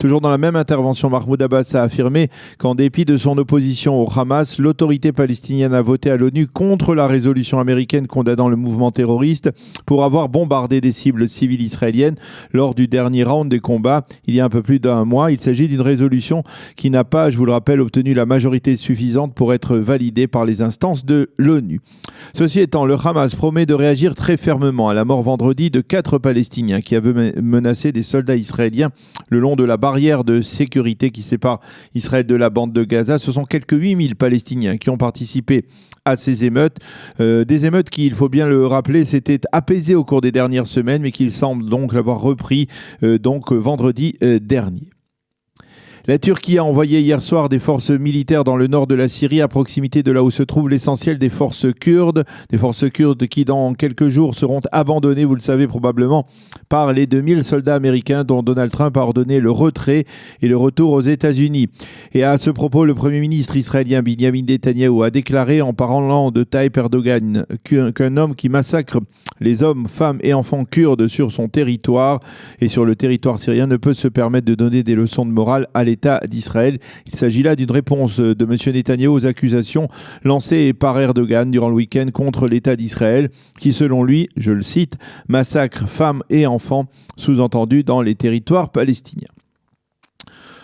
Toujours dans la même intervention, Mahmoud Abbas a affirmé qu'en dépit de son opposition au Hamas, l'autorité palestinienne a voté à l'ONU contre la résolution américaine condamnant le mouvement terroriste pour avoir bombardé des cibles civiles israéliennes lors du dernier round des combats il y a un peu plus d'un mois. Il s'agit d'une résolution qui n'a pas, je vous le rappelle, obtenu la majorité suffisante pour être validée par les instances de l'ONU. Ceci étant, le Hamas promet de réagir très fermement à la mort vendredi de 4 Palestiniens qui avaient menacé des soldats israéliens le long de la barrière de sécurité qui sépare Israël de la bande de Gaza. Ce sont quelques 8000 Palestiniens qui ont participé à ces émeutes. Des émeutes qui, il faut bien le rappeler, s'étaient apaisées au cours des dernières semaines, mais qui semblent donc l'avoir repris vendredi dernier. La Turquie a envoyé hier soir des forces militaires dans le nord de la Syrie, à proximité de là où se trouve l'essentiel des forces kurdes. Des forces kurdes qui, dans quelques jours, seront abandonnées, vous le savez probablement, par les 2000 soldats américains dont Donald Trump a ordonné le retrait et le retour aux États-Unis. Et à ce propos, le Premier ministre israélien Binyamin Netanyahou a déclaré en parlant de Tayyip Erdogan qu'un homme qui massacre les hommes, femmes et enfants kurdes sur son territoire et sur le territoire syrien ne peut se permettre de donner des leçons de morale à l'État d'Israël. Il s'agit là d'une réponse de M. Netanyahou aux accusations lancées par Erdogan durant le week-end contre l'État d'Israël qui, selon lui, je le cite, massacre femmes et enfants, sous-entendu dans les territoires palestiniens.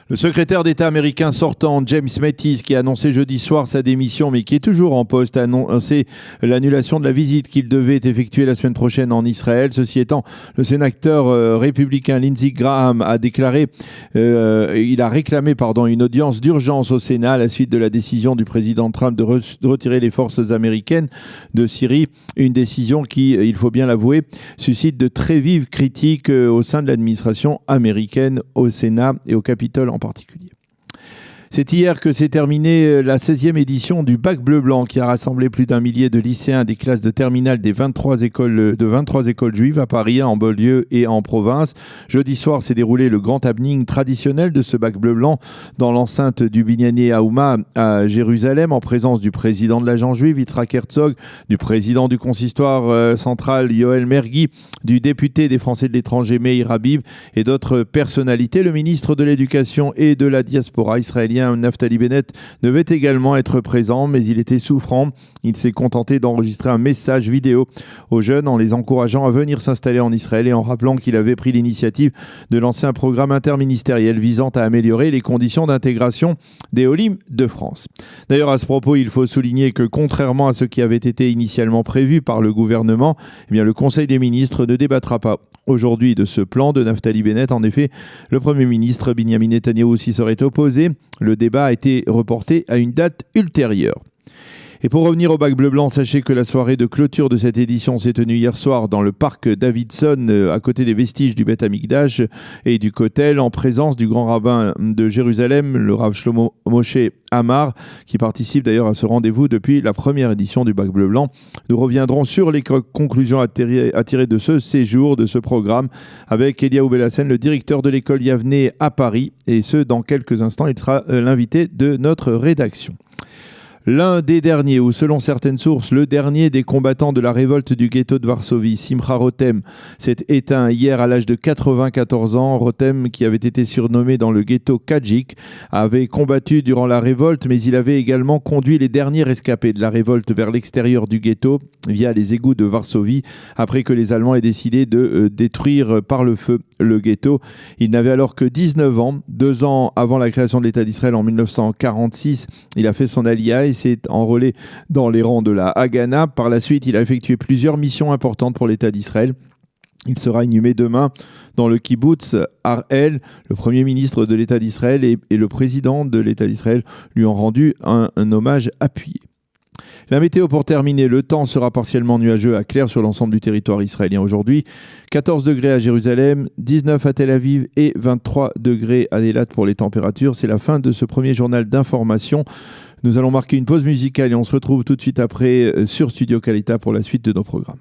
Le secrétaire d'État américain sortant, James Mattis, qui a annoncé jeudi soir sa démission, mais qui est toujours en poste, a annoncé l'annulation de la visite qu'il devait effectuer la semaine prochaine en Israël. Ceci étant, le sénateur républicain Lindsey Graham a déclaré, il a réclamé une audience d'urgence au Sénat à la suite de la décision du président Trump de retirer les forces américaines de Syrie. Une décision qui, il faut bien l'avouer, suscite de très vives critiques au sein de l'administration américaine, au Sénat et au Capitole en particulier. C'est hier que s'est terminée la 16e édition du Bac Bleu-Blanc qui a rassemblé plus d'un millier de lycéens des classes de terminale des 23 écoles juives à Paris, en banlieue et en province. Jeudi soir s'est déroulé le grand happening traditionnel de ce Bac Bleu-Blanc dans l'enceinte du Binyané Haouma à Jérusalem en présence du président de l'agence juive Yitzhak Herzog, du président du consistoire central Yoel Mergui, du député des Français de l'étranger Meir Habib et d'autres personnalités. Le ministre de l'Éducation et de la diaspora israélien Naftali Bennett devait également être présent, mais il était souffrant. Il s'est contenté d'enregistrer un message vidéo aux jeunes en les encourageant à venir s'installer en Israël et en rappelant qu'il avait pris l'initiative de lancer un programme interministériel visant à améliorer les conditions d'intégration des Olim de France. D'ailleurs, à ce propos, il faut souligner que contrairement à ce qui avait été initialement prévu par le gouvernement, le Conseil des ministres ne débattra pas aujourd'hui de ce plan de Naftali Bennett. En effet, le Premier ministre Binyamin Netanyahou s'y serait opposé. Le débat a été reporté à une date ultérieure. Et pour revenir au Bac Bleu-Blanc, sachez que la soirée de clôture de cette édition s'est tenue hier soir dans le parc Davidson, à côté des vestiges du Beth Amikdash et du Kotel, en présence du grand rabbin de Jérusalem, le Rav Shlomo Moshe Amar, qui participe d'ailleurs à ce rendez-vous depuis la première édition du Bac Bleu-Blanc. Nous reviendrons sur les conclusions à tirer de ce séjour, de ce programme, avec Eliaou Bellassen, le directeur de l'école Yavneh à Paris, et ce, dans quelques instants, il sera l'invité de notre rédaction. L'un des derniers, ou selon certaines sources, le dernier des combattants de la révolte du ghetto de Varsovie, Simcha Rotem, s'est éteint hier à l'âge de 94 ans. Rotem, qui avait été surnommé dans le ghetto Kadjik, avait combattu durant la révolte, mais il avait également conduit les derniers rescapés de la révolte vers l'extérieur du ghetto via les égouts de Varsovie, après que les Allemands aient décidé de détruire par le feu le ghetto. Il n'avait alors que 19 ans. 2 ans avant la création de l'État d'Israël en 1946, il a fait son aliyah et s'est enrôlé dans les rangs de la Haganah. Par la suite, il a effectué plusieurs missions importantes pour l'État d'Israël. Il sera inhumé demain dans le kibbutz Har-El. Le Premier ministre de l'État d'Israël et le président de l'État d'Israël lui ont rendu un hommage appuyé. La météo pour terminer, le temps sera partiellement nuageux à clair sur l'ensemble du territoire israélien aujourd'hui. 14 degrés à Jérusalem, 19 à Tel Aviv et 23 degrés à Eilat pour les températures. C'est la fin de ce premier journal d'information. Nous allons marquer une pause musicale et on se retrouve tout de suite après sur Studio Kalita pour la suite de nos programmes.